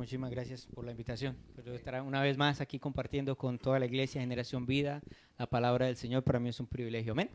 Muchísimas gracias por la invitación. Pero estar una vez más aquí compartiendo con toda la iglesia Generación Vida la palabra del Señor. Para mí es un privilegio. Amén.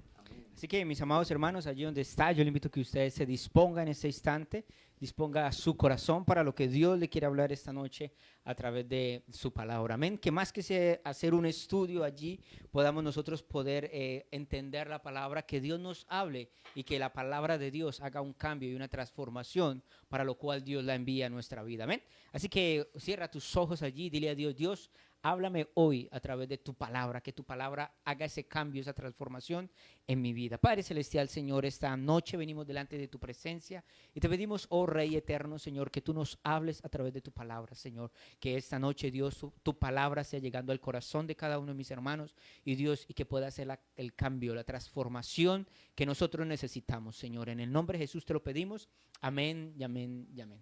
Así que mis amados hermanos, allí donde está, yo le invito a que ustedes se dispongan en este instante, disponga su corazón para lo que Dios le quiere hablar esta noche a través de su palabra. Amén. Que más que hacer un estudio allí, podamos nosotros poder entender la palabra, que Dios nos hable y que la palabra de Dios haga un cambio y una transformación para lo cual Dios la envía a nuestra vida. Amén. Así que cierra tus ojos allí, dile a Dios, Dios, háblame hoy a través de tu palabra, que tu palabra haga ese cambio, esa transformación en mi vida. Padre Celestial, Señor, esta noche venimos delante de tu presencia y te pedimos, oh Rey eterno, Señor, que tú nos hables a través de tu palabra, Señor. Que esta noche, Dios, tu palabra sea llegando al corazón de cada uno de mis hermanos y Dios, y que pueda hacer el cambio, la transformación que nosotros necesitamos, Señor. En el nombre de Jesús te lo pedimos. Amén y amén y amén.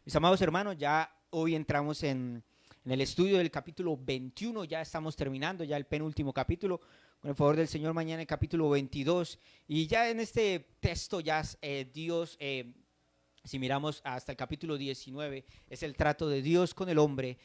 Mis amados hermanos, ya hoy entramos en el estudio del capítulo 21, ya estamos terminando, ya el penúltimo capítulo, con el favor del Señor, mañana el capítulo 22, y ya en este texto ya Dios, si miramos hasta el capítulo 19, es el trato de Dios con el hombre,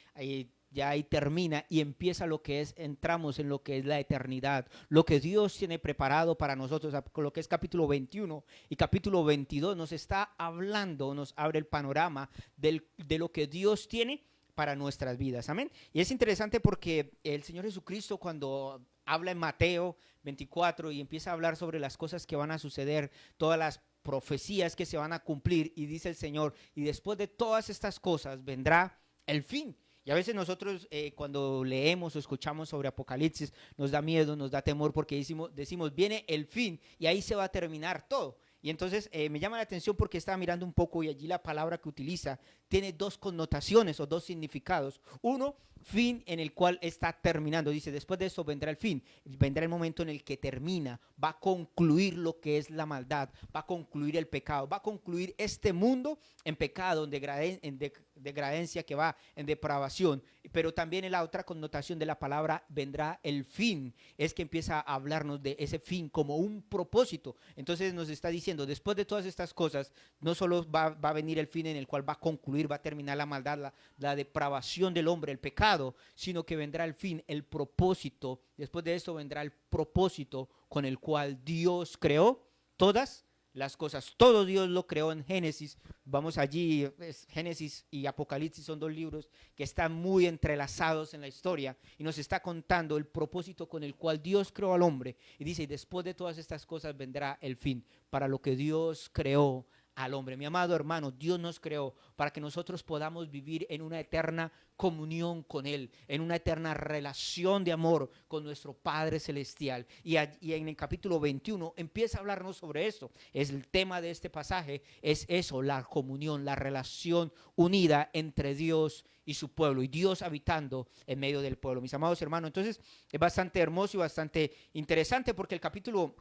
ya ahí termina y empieza lo que es, entramos en lo que es la eternidad, lo que Dios tiene preparado para nosotros, con lo que es capítulo 21 y capítulo 22 nos está hablando, nos abre el panorama de lo que Dios tiene para nuestras vidas, amén. Y es interesante porque el Señor Jesucristo, cuando habla en Mateo 24 y empieza a hablar sobre las cosas que van a suceder, todas las profecías que se van a cumplir, y dice el Señor, y después de todas estas cosas vendrá el fin. Y a veces nosotros cuando leemos o escuchamos sobre Apocalipsis nos da miedo, nos da temor porque decimos viene el fin y ahí se va a terminar todo. Y entonces me llama la atención porque estaba mirando un poco y allí la palabra que utiliza tiene dos connotaciones o dos significados. Uno, fin en el cual está terminando. Dice, después de eso vendrá el fin. Vendrá el momento en el que termina. Va a concluir lo que es la maldad. Va a concluir el pecado. Va a concluir este mundo en pecado, en decadencia que va en depravación. Pero también en la otra connotación de la palabra vendrá el fin. Es que empieza a hablarnos de ese fin como un propósito. Entonces nos está diciendo, después de todas estas cosas, no solo va a venir el fin en el cual va a concluir, va a terminar la maldad, la depravación del hombre, el pecado, sino que vendrá el fin, el propósito. Después de esto vendrá el propósito con el cual Dios creó todas las cosas. Todo Dios lo creó en Génesis. Vamos allí, Génesis y Apocalipsis son dos libros que están muy entrelazados en la historia y nos está contando el propósito con el cual Dios creó al hombre. Y dice, y después de todas estas cosas vendrá el fin, para lo que Dios creó al hombre. Mi amado hermano, Dios nos creó para que nosotros podamos vivir en una eterna comunión con Él, en una eterna relación de amor con nuestro Padre Celestial. Y en el capítulo 21 empieza a hablarnos sobre esto. Es el tema de este pasaje, es eso, la comunión, la relación unida entre Dios y su pueblo, y Dios habitando en medio del pueblo. Mis amados hermanos, entonces es bastante hermoso y bastante interesante porque el capítulo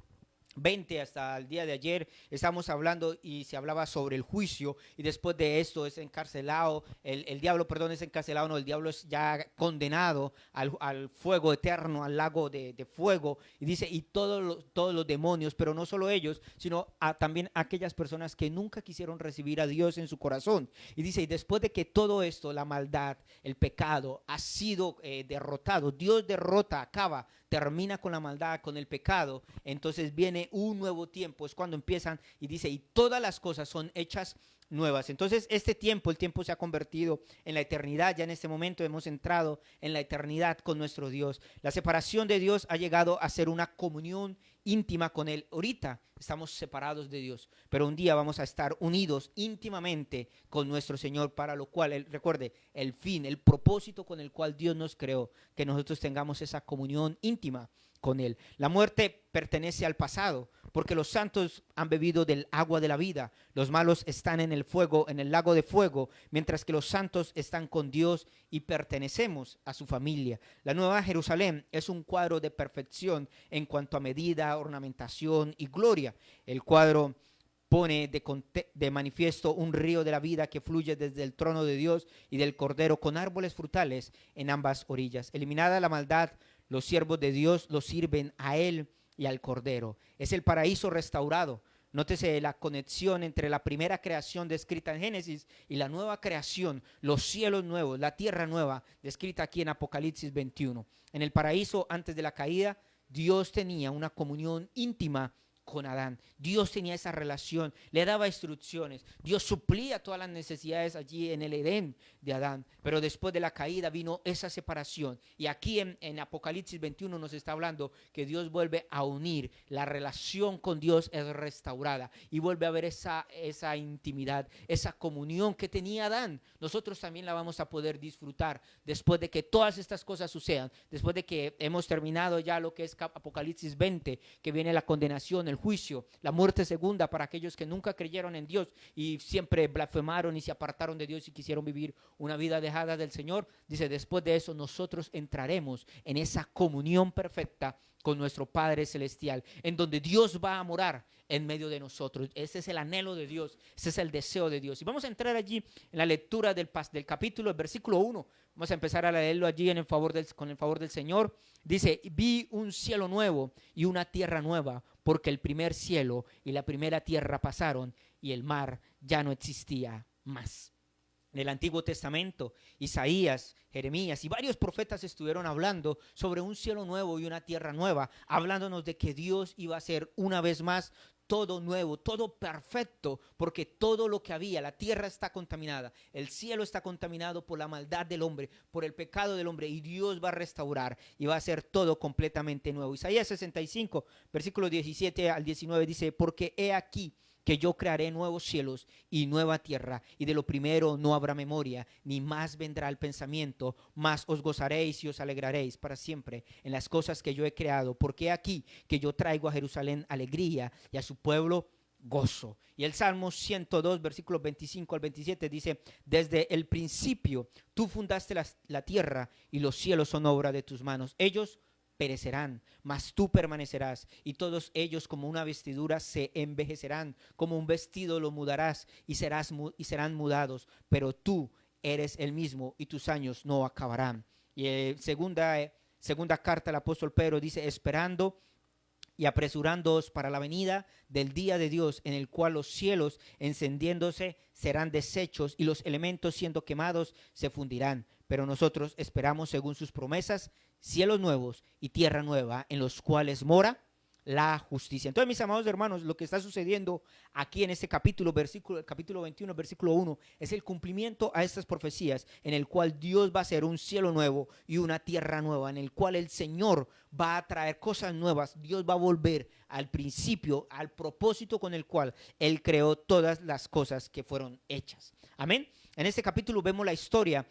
20 hasta el día de ayer estamos hablando y se hablaba sobre el juicio, y después de esto es encarcelado, el diablo, perdón, es encarcelado, no, el diablo es ya condenado al fuego eterno, al lago de fuego, y dice, y todos los demonios, pero no solo ellos, sino también aquellas personas que nunca quisieron recibir a Dios en su corazón. Y dice, y después de que todo esto, la maldad, el pecado ha sido derrotado, Dios derrota, acaba, termina con la maldad, con el pecado, entonces viene un nuevo tiempo, es cuando empiezan y dice, y todas las cosas son hechas nuevas. Entonces este tiempo, el tiempo se ha convertido en la eternidad. Ya en este momento hemos entrado en la eternidad con nuestro Dios. La separación de Dios ha llegado a ser una comunión íntima con Él. Ahorita estamos separados de Dios, pero un día vamos a estar unidos íntimamente con nuestro Señor, para lo cual, recuerde, el fin, el propósito con el cual Dios nos creó, que nosotros tengamos esa comunión íntima con Él. La muerte pertenece al pasado, porque los santos han bebido del agua de la vida. Los malos están en el fuego, en el lago de fuego, mientras que los santos están con Dios y pertenecemos a su familia. La Nueva Jerusalén es un cuadro de perfección en cuanto a medida, ornamentación y gloria. El cuadro pone de manifiesto un río de la vida que fluye desde el trono de Dios y del Cordero, con árboles frutales en ambas orillas. Eliminada la maldad, los siervos de Dios los sirven a Él y al Cordero. Es el paraíso restaurado. Nótese la conexión entre la primera creación descrita en Génesis y la nueva creación, los cielos nuevos, la tierra nueva, descrita aquí en Apocalipsis 21. En el paraíso, antes de la caída, Dios tenía una comunión íntima con Adán. Dios tenía esa relación, le daba instrucciones. Dios suplía todas las necesidades allí en el Edén de Adán. Pero después de la caída vino esa separación. Y aquí en Apocalipsis 21 nos está hablando que Dios vuelve a unir. La relación con Dios es restaurada y vuelve a haber esa intimidad, esa comunión que tenía Adán. Nosotros también la vamos a poder disfrutar después de que todas estas cosas sucedan. Después de que hemos terminado ya lo que es Apocalipsis 20, que viene la condenación, el juicio, la muerte segunda para aquellos que nunca creyeron en Dios y siempre blasfemaron y se apartaron de Dios y quisieron vivir una vida dejada del Señor. Dice, después de eso nosotros entraremos en esa comunión perfecta con nuestro Padre Celestial, en donde Dios va a morar en medio de nosotros. Ese es el anhelo de Dios, ese es el deseo de Dios. Y vamos a entrar allí en la lectura del capítulo, el versículo 1. Vamos a empezar a leerlo allí con el favor del Señor. Dice, vi un cielo nuevo y una tierra nueva, porque el primer cielo y la primera tierra pasaron y el mar ya no existía más. En el Antiguo Testamento, Isaías, Jeremías y varios profetas estuvieron hablando sobre un cielo nuevo y una tierra nueva, hablándonos de que Dios iba a hacer una vez más todo nuevo, todo perfecto, porque todo lo que había, la tierra está contaminada, el cielo está contaminado por la maldad del hombre, por el pecado del hombre, y Dios va a restaurar y va a hacer todo completamente nuevo. Isaías 65, versículos 17 al 19 dice, porque he aquí que yo crearé nuevos cielos y nueva tierra, y de lo primero no habrá memoria, ni más vendrá el pensamiento, mas os gozaréis y os alegraréis para siempre en las cosas que yo he creado, porque aquí que yo traigo a Jerusalén alegría y a su pueblo gozo. Y el Salmo 102, versículos 25 al 27 dice, desde el principio tú fundaste la tierra y los cielos son obra de tus manos. Ellos perecerán, mas tú permanecerás, y todos ellos como una vestidura se envejecerán, como un vestido lo mudarás y serán mudados, pero tú eres el mismo y tus años no acabarán. Y segunda carta del apóstol Pedro dice, esperando y apresurándoos para la venida del día de Dios, en el cual los cielos encendiéndose serán deshechos y los elementos siendo quemados se fundirán. Pero nosotros esperamos, según sus promesas, cielos nuevos y tierra nueva, en los cuales mora la justicia. Entonces, mis amados hermanos, lo que está sucediendo aquí en este capítulo 21, versículo 1, es el cumplimiento a estas profecías, en el cual Dios va a hacer un cielo nuevo y una tierra nueva, en el cual el Señor va a traer cosas nuevas. Dios va a volver al principio, al propósito con el cual Él creó todas las cosas que fueron hechas. Amén. En este capítulo vemos la historia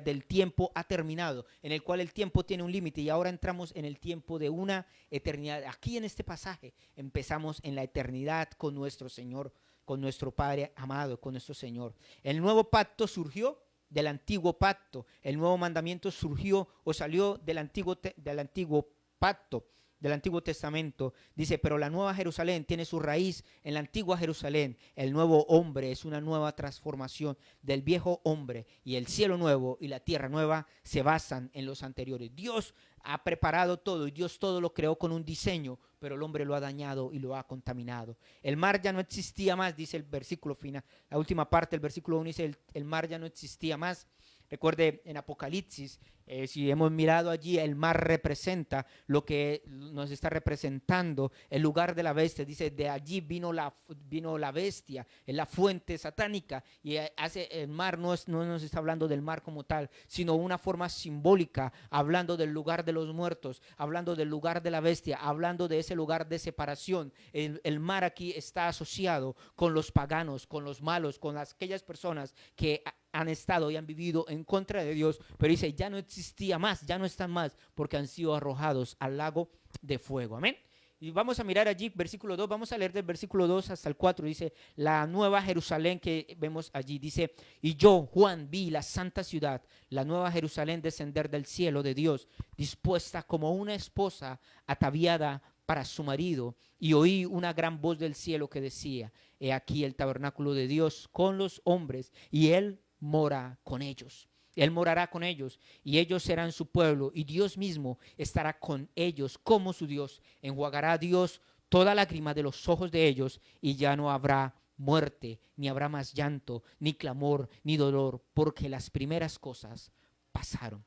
del tiempo ha terminado, en el cual el tiempo tiene un límite, y ahora entramos en el tiempo de una eternidad. Aquí en este pasaje empezamos en la eternidad con nuestro Señor, con nuestro Padre amado, con nuestro Señor. El nuevo pacto surgió del antiguo pacto, el nuevo mandamiento surgió o salió del antiguo pacto, del Antiguo Testamento. Dice, pero la nueva Jerusalén tiene su raíz en la antigua Jerusalén. El nuevo hombre es una nueva transformación del viejo hombre, y el cielo nuevo y la tierra nueva se basan en los anteriores. Dios ha preparado todo y Dios todo lo creó con un diseño, pero el hombre lo ha dañado y lo ha contaminado. El mar ya no existía más, dice el versículo final. La última parte del versículo 1 dice, el mar ya no existía más. Recuerde, en Apocalipsis, si hemos mirado allí, el mar representa lo que nos está representando, el lugar de la bestia. Dice, de allí vino la bestia, es la fuente satánica, y el mar no nos está hablando del mar como tal, sino una forma simbólica, hablando del lugar de los muertos, hablando del lugar de la bestia, hablando de ese lugar de separación. El mar aquí está asociado con los paganos, con los malos, con aquellas personas que han estado y han vivido en contra de Dios, pero dice, ya no existía más, ya no están más, porque han sido arrojados al lago de fuego. Amén. Y vamos a mirar allí, versículo 2, vamos a leer del versículo 2 hasta el 4, dice, la nueva Jerusalén que vemos allí, dice, y yo, Juan, vi la santa ciudad, la nueva Jerusalén descender del cielo de Dios, dispuesta como una esposa ataviada para su marido, y oí una gran voz del cielo que decía, he aquí el tabernáculo de Dios con los hombres, y él mora con ellos. Él morará con ellos y ellos serán su pueblo y Dios mismo estará con ellos como su Dios. Enjuagará a Dios toda lágrima de los ojos de ellos y ya no habrá muerte, ni habrá más llanto, ni clamor, ni dolor, porque las primeras cosas pasaron.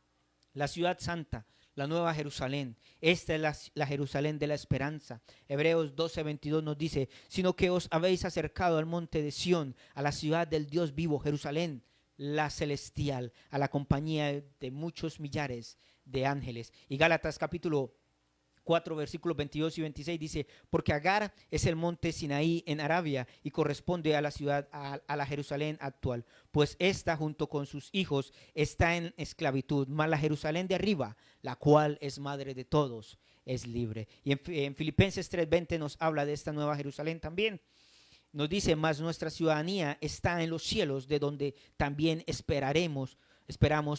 La ciudad santa, la nueva Jerusalén, esta es la Jerusalén de la esperanza. Hebreos 12:22 nos dice, sino que os habéis acercado al monte de Sión, a la ciudad del Dios vivo, Jerusalén, la celestial, a la compañía de muchos millares de ángeles. Y Gálatas capítulo 4 versículos 22 y 26 dice, porque Agar es el monte Sinaí en Arabia y corresponde a la ciudad, a la Jerusalén actual, pues esta junto con sus hijos está en esclavitud, mas la Jerusalén de arriba, la cual es madre de todos, es libre. Y en Filipenses 3:20 nos habla de esta nueva Jerusalén también. Nos dice, mas nuestra ciudadanía está en los cielos, de donde también esperamos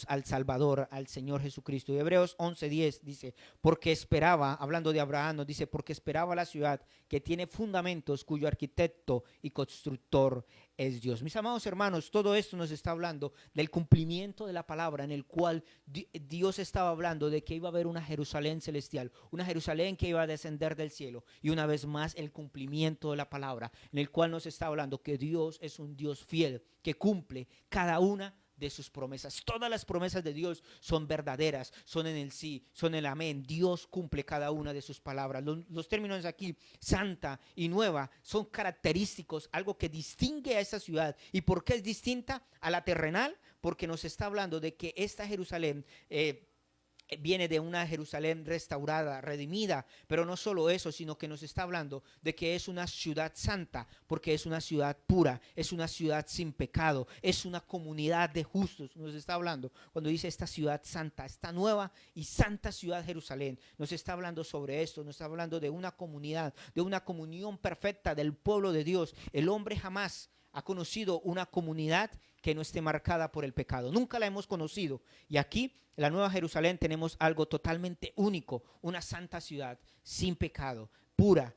al Salvador, al Señor Jesucristo. Y Hebreos 11:10 dice, porque esperaba, hablando de Abraham, nos dice, porque esperaba la ciudad que tiene fundamentos, cuyo arquitecto y constructor es Dios. Mis amados hermanos, todo esto nos está hablando del cumplimiento de la palabra, en el cual Dios estaba hablando de que iba a haber una Jerusalén celestial, una Jerusalén que iba a descender del cielo, y una vez más el cumplimiento de la palabra, en el cual nos está hablando que Dios es un Dios fiel, que cumple cada una de sus promesas. Todas las promesas de Dios son verdaderas, son en el sí, son en el amén. Dios cumple cada una de sus palabras. Los términos aquí, santa y nueva, son característicos, algo que distingue a esta ciudad. ¿Y por qué es distinta a la terrenal? Porque nos está hablando de que esta Jerusalén viene de una Jerusalén restaurada, redimida, pero no solo eso, sino que nos está hablando de que es una ciudad santa, porque es una ciudad pura, es una ciudad sin pecado, es una comunidad de justos. Nos está hablando, cuando dice esta ciudad santa, esta nueva y santa ciudad Jerusalén, nos está hablando sobre esto, nos está hablando de una comunidad, de una comunión perfecta del pueblo de Dios. El hombre jamás ha conocido una comunidad que no esté marcada por el pecado. Nunca la hemos conocido. Y aquí, en la Nueva Jerusalén, tenemos algo totalmente único, una santa ciudad sin pecado, pura,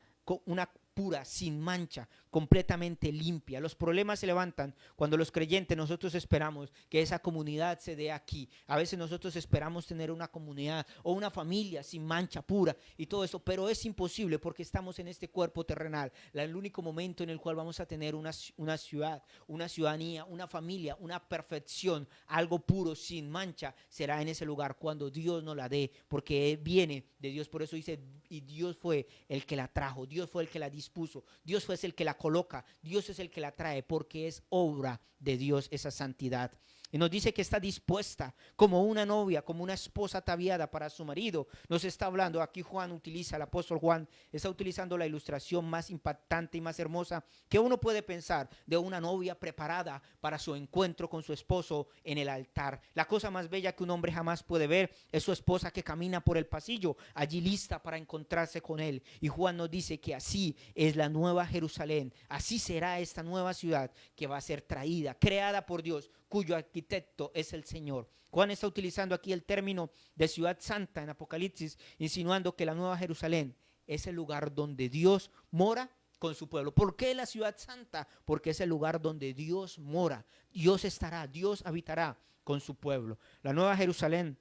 pura, sin mancha, completamente limpia. Los problemas se levantan cuando los creyentes, nosotros esperamos que esa comunidad se dé aquí. A veces nosotros esperamos tener una comunidad o una familia sin mancha, pura y todo eso, pero es imposible porque estamos en este cuerpo terrenal. El único momento en el cual vamos a tener una ciudad, una ciudadanía, una familia, una perfección, algo puro, sin mancha, será en ese lugar cuando Dios nos la dé, porque viene de Dios. Por eso dice, y Dios fue el que la trajo, Dios fue el que la dispuso, Dios fue el que la coloca, Dios es el que la trae, porque es obra de Dios esa santidad. Y nos dice que está dispuesta como una novia, como una esposa ataviada para su marido. Nos está hablando, aquí Juan utiliza, el apóstol Juan está utilizando la ilustración más impactante y más hermosa que uno puede pensar, de una novia preparada para su encuentro con su esposo en el altar. La cosa más bella que un hombre jamás puede ver es su esposa que camina por el pasillo, allí lista para encontrarse con él. Y Juan nos dice que así es la nueva Jerusalén, así será esta nueva ciudad que va a ser traída, creada por Dios, cuyo arquitecto es el Señor. Juan está utilizando aquí el término de ciudad santa en Apocalipsis, insinuando que la nueva Jerusalén es el lugar donde Dios mora con su pueblo. ¿Por qué la ciudad santa? Porque es el lugar donde Dios mora, Dios estará, Dios habitará con su pueblo. La nueva Jerusalén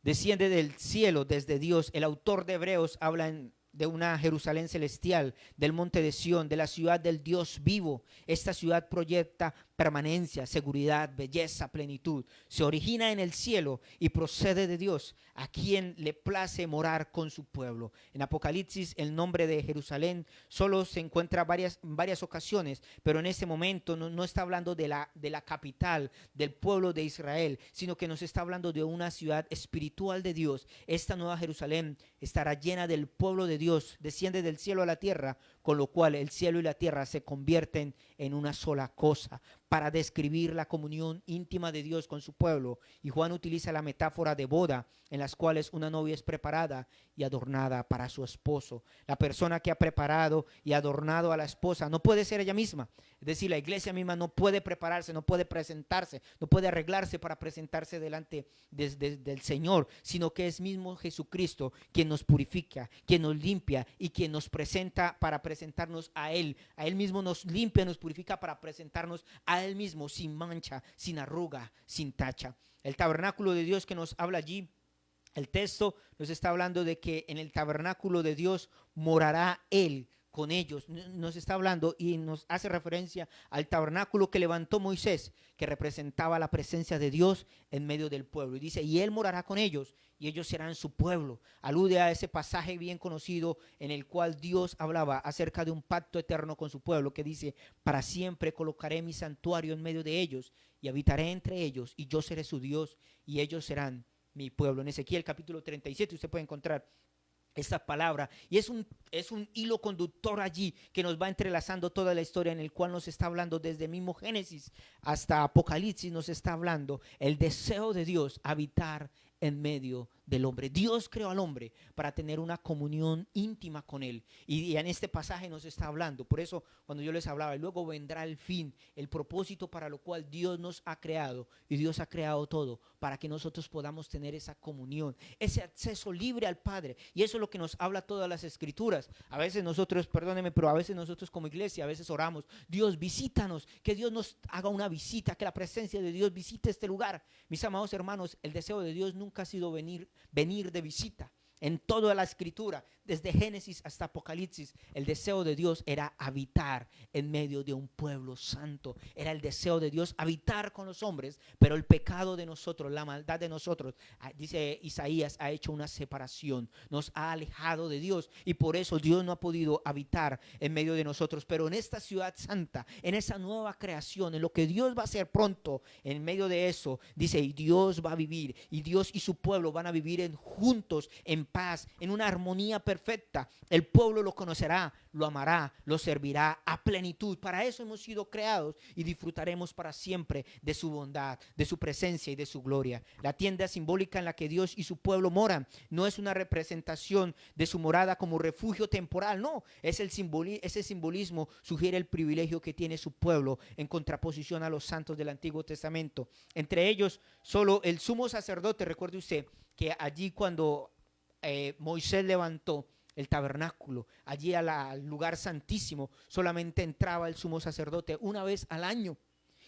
desciende del cielo desde Dios. El autor de Hebreos habla de una Jerusalén celestial, del monte de Sión, de la ciudad del Dios vivo. Esta ciudad proyecta permanencia, seguridad, belleza, plenitud. Se origina en el cielo y procede de Dios, a quien le place morar con su pueblo. En Apocalipsis el nombre de Jerusalén solo se encuentra en varias ocasiones, pero en este momento no está hablando de la capital del pueblo de Israel, sino que nos está hablando de una ciudad espiritual de Dios. Esta nueva Jerusalén estará llena del pueblo de Dios, desciende del cielo a la tierra, con lo cual el cielo y la tierra se convierten en una sola cosa, para describir la comunión íntima de Dios con su pueblo. Y Juan utiliza la metáfora de boda, en las cuales una novia es preparada y adornada para su esposo. La persona que ha preparado y adornado a la esposa no puede ser ella misma. Es decir, la iglesia misma no puede prepararse, no puede presentarse, no puede arreglarse para presentarse delante del Señor, sino que es mismo Jesucristo quien nos purifica, quien nos limpia y quien nos presenta para presentarnos a Él. A Él mismo nos limpia, nos purifica para presentarnos a Él mismo sin mancha, sin arruga, sin tacha. El tabernáculo de Dios que nos habla allí, el texto nos está hablando de que en el tabernáculo de Dios morará Él con ellos. Nos está hablando y nos hace referencia al tabernáculo que levantó Moisés, que representaba la presencia de Dios en medio del pueblo. Y dice, y Él morará con ellos y ellos serán su pueblo. Alude a ese pasaje bien conocido en el cual Dios hablaba acerca de un pacto eterno con su pueblo, que dice, para siempre colocaré mi santuario en medio de ellos y habitaré entre ellos y yo seré su Dios y ellos serán mi pueblo. En Ezequiel capítulo 37 usted puede encontrar esta palabra y es un hilo conductor allí que nos va entrelazando toda la historia, en el cual nos está hablando desde mismo Génesis hasta Apocalipsis. Nos está hablando el deseo de Dios habitar en medio del hombre. Dios creó al hombre para tener una comunión íntima con Él, y en este pasaje nos está hablando. Por eso cuando yo les hablaba, y luego vendrá el fin, el propósito para lo cual Dios nos ha creado, y Dios ha creado todo para que nosotros podamos tener esa comunión, ese acceso libre al Padre. Y eso es lo que nos habla todas las escrituras. A veces nosotros, perdónenme, pero a veces nosotros como iglesia, a veces oramos, Dios visítanos, que Dios nos haga una visita, que la presencia de Dios visite este lugar. Mis amados hermanos, el deseo de Dios nunca ha sido venir de visita. En toda la escritura, desde Génesis hasta Apocalipsis, el deseo de Dios era habitar en medio de un pueblo santo. Era el deseo de Dios habitar con los hombres, pero el pecado de nosotros, la maldad de nosotros, dice Isaías, ha hecho una separación, nos ha alejado de Dios, y por eso Dios no ha podido habitar en medio de nosotros. Pero en esta ciudad santa, en esa nueva creación, en lo que Dios va a hacer pronto, en medio de eso, dice, y Dios va a vivir, y Dios y su pueblo van a vivir juntos, en paz, en una armonía perfecta. El pueblo lo conocerá, lo amará, lo servirá a plenitud. Para eso hemos sido creados, y disfrutaremos para siempre de su bondad, de su presencia y de su gloria. La tienda simbólica en la que Dios y su pueblo moran no es una representación de su morada como refugio temporal, no, ese simbolismo sugiere el privilegio que tiene su pueblo en contraposición a los santos del Antiguo Testamento. Entre ellos, solo el sumo sacerdote. Recuerde usted que allí cuando Moisés levantó el tabernáculo, allí al lugar santísimo, solamente entraba el sumo sacerdote una vez al año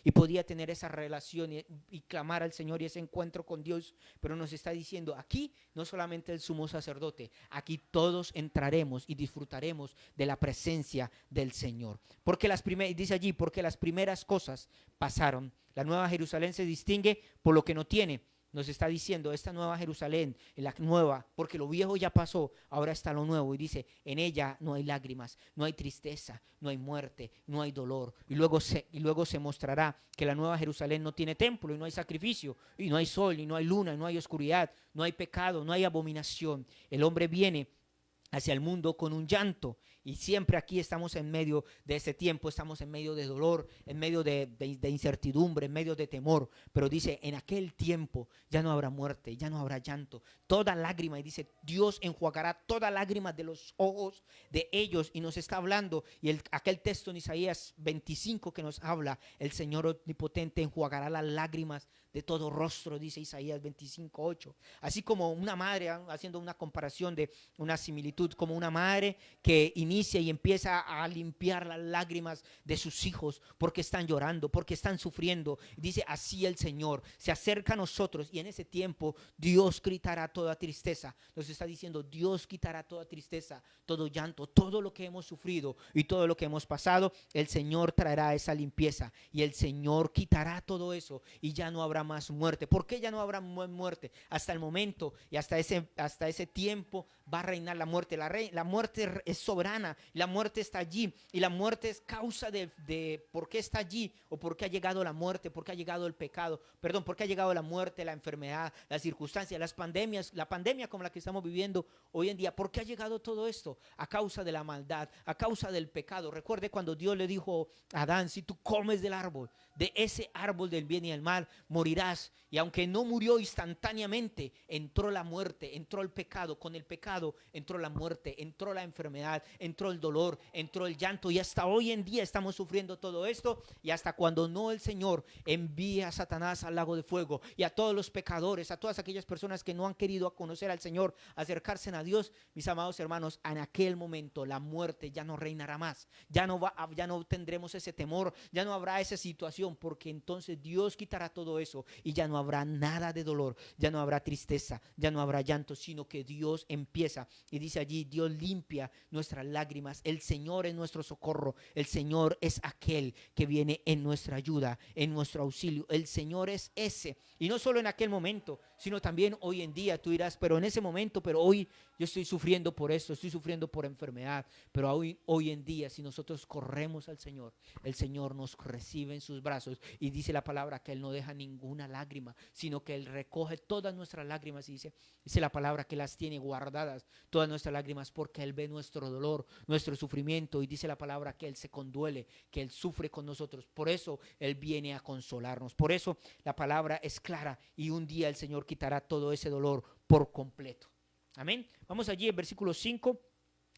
y podía tener esa relación y clamar al Señor y ese encuentro con Dios. Pero nos está diciendo aquí, no solamente el sumo sacerdote, aquí todos entraremos y disfrutaremos de la presencia del Señor. Porque dice allí, porque las primeras cosas pasaron. La nueva Jerusalén se distingue por lo que no tiene. Nos está diciendo esta nueva Jerusalén, la nueva, porque lo viejo ya pasó, ahora está lo nuevo. Y dice, en ella no hay lágrimas, no hay tristeza, no hay muerte, no hay dolor. Y luego se mostrará que la nueva Jerusalén no tiene templo, y no hay sacrificio, y no hay sol, y no hay luna, y no hay oscuridad, no hay pecado, no hay abominación. El hombre viene hacia el mundo con un llanto, y siempre aquí estamos en medio de ese tiempo, estamos en medio de dolor, en medio de incertidumbre, en medio de temor. Pero dice, en aquel tiempo ya no habrá muerte, ya no habrá llanto, toda lágrima, y dice, Dios enjuagará toda lágrima de los ojos de ellos. Y nos está hablando, y aquel texto en Isaías 25 que nos habla, el Señor omnipotente enjuagará las lágrimas de todo rostro, dice Isaías 25:8. Así como una madre, haciendo una comparación de una similitud, como una madre que inicia y empieza a limpiar las lágrimas de sus hijos porque están llorando, porque están sufriendo. Dice, así el Señor se acerca a nosotros, y en ese tiempo Dios quitará toda tristeza. Nos está diciendo, Dios quitará toda tristeza, todo llanto, todo lo que hemos sufrido y todo lo que hemos pasado. El Señor traerá esa limpieza, y el Señor quitará todo eso, y ya no habrá más muerte. ¿Por qué ya no habrá muerte? Hasta el momento y hasta ese tiempo va a reinar la muerte. La muerte es soberana, la muerte está allí, y la muerte es causa de por qué está allí, o por qué ha llegado la muerte, por qué ha llegado el pecado, por qué ha llegado la muerte, la enfermedad, las circunstancias, las pandemias, la pandemia como la que estamos viviendo hoy en día. ¿Por qué ha llegado todo esto? A causa de la maldad, a causa del pecado. Recuerde cuando Dios le dijo a Adán, si tú comes del árbol, de ese árbol del bien y el mal, morirás. Y aunque no murió instantáneamente, entró la muerte, entró el pecado. Con el pecado pecado, entró la muerte, entró la enfermedad, entró el dolor, entró el llanto, y hasta hoy en día estamos sufriendo todo esto, y hasta cuando no el Señor envía a Satanás al lago de fuego, y a todos los pecadores, a todas aquellas personas que no han querido conocer al Señor, acercarse a Dios, mis amados hermanos, en aquel momento la muerte ya no reinará más, ya no tendremos ese temor, ya no habrá esa situación, porque entonces Dios quitará todo eso y ya no habrá nada de dolor, ya no habrá tristeza, ya no habrá llanto, sino que Dios empieza, y dice allí, Dios limpia nuestras lágrimas, el Señor es nuestro socorro, el Señor es aquel que viene en nuestra ayuda, en nuestro auxilio, el Señor es ese, y no solo en aquel momento, sino también hoy en día. Tú dirás, pero en ese momento, pero hoy yo estoy sufriendo por esto, estoy sufriendo por enfermedad, pero hoy en día, si nosotros corremos al Señor, el Señor nos recibe en sus brazos, y dice la palabra que Él no deja ninguna lágrima, sino que Él recoge todas nuestras lágrimas, y dice la palabra que las tiene guardadas, todas nuestras lágrimas, porque Él ve nuestro dolor, nuestro sufrimiento, y dice la palabra que Él se conduele, que Él sufre con nosotros, por eso Él viene a consolarnos, por eso la palabra es clara, y un día el Señor quitará todo ese dolor por completo. Amén. Vamos allí en versículo 5.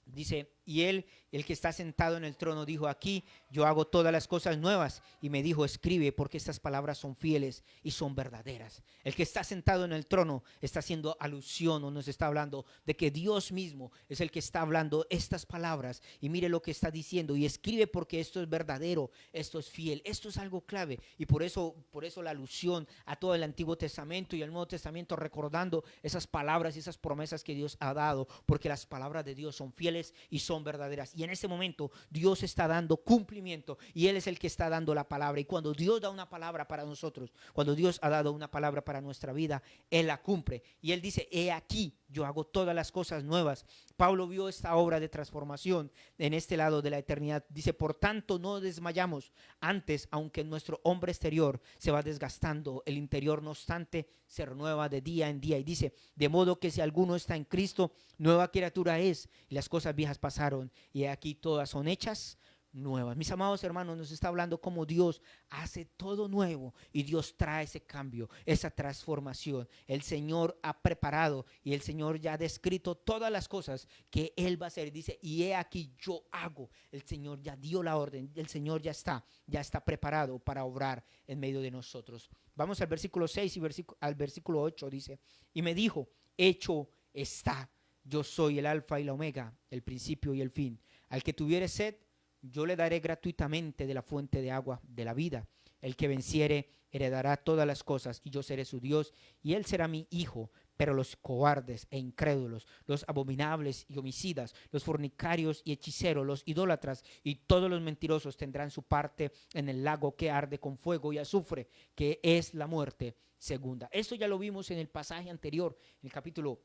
Dice, y él, el que está sentado en el trono, dijo, aquí yo hago todas las cosas nuevas. Y me dijo, escribe, porque estas palabras son fieles y son verdaderas. El que está sentado en el trono está haciendo alusión, o nos está hablando de que Dios mismo es el que está hablando estas palabras. Y mire lo que está diciendo, y escribe porque esto es verdadero, esto es fiel, esto es algo clave. Y por eso la alusión a todo el Antiguo Testamento y el Nuevo Testamento, recordando esas palabras y esas promesas que Dios ha dado, porque las palabras de Dios son fieles y son verdaderas, y en este momento Dios está dando cumplimiento, y Él es el que está dando la palabra. Y cuando Dios da una palabra para nosotros, cuando Dios ha dado una palabra para nuestra vida, Él la cumple, y Él dice, he aquí yo hago todas las cosas nuevas. Pablo vio esta obra de transformación en este lado de la eternidad. Dice, por tanto no desmayamos. Antes, aunque nuestro hombre exterior se va desgastando, el interior no obstante se renueva de día en día. Y dice, de modo que si alguno está en Cristo, nueva criatura es, y las cosas viejas pasaron, y aquí todas son hechas nuevas. Mis amados hermanos, nos está hablando cómo Dios hace todo nuevo, y Dios trae ese cambio, esa transformación. El Señor ha preparado, y el Señor ya ha descrito todas las cosas que Él va a hacer. Dice, y he aquí yo hago. El Señor ya dio la orden, el Señor ya está preparado para obrar en medio de nosotros. Vamos al versículo 6 y al versículo 8. Dice, y me dijo, hecho está, yo soy el alfa y la omega, el principio y el fin. Al que tuviere sed, yo le daré gratuitamente de la fuente de agua de la vida. El que venciere heredará todas las cosas, y yo seré su Dios, y él será mi hijo. Pero los cobardes e incrédulos, los abominables y homicidas, los fornicarios y hechiceros, los idólatras y todos los mentirosos tendrán su parte en el lago que arde con fuego y azufre, que es la muerte segunda. Esto ya lo vimos en el pasaje anterior, en el capítulo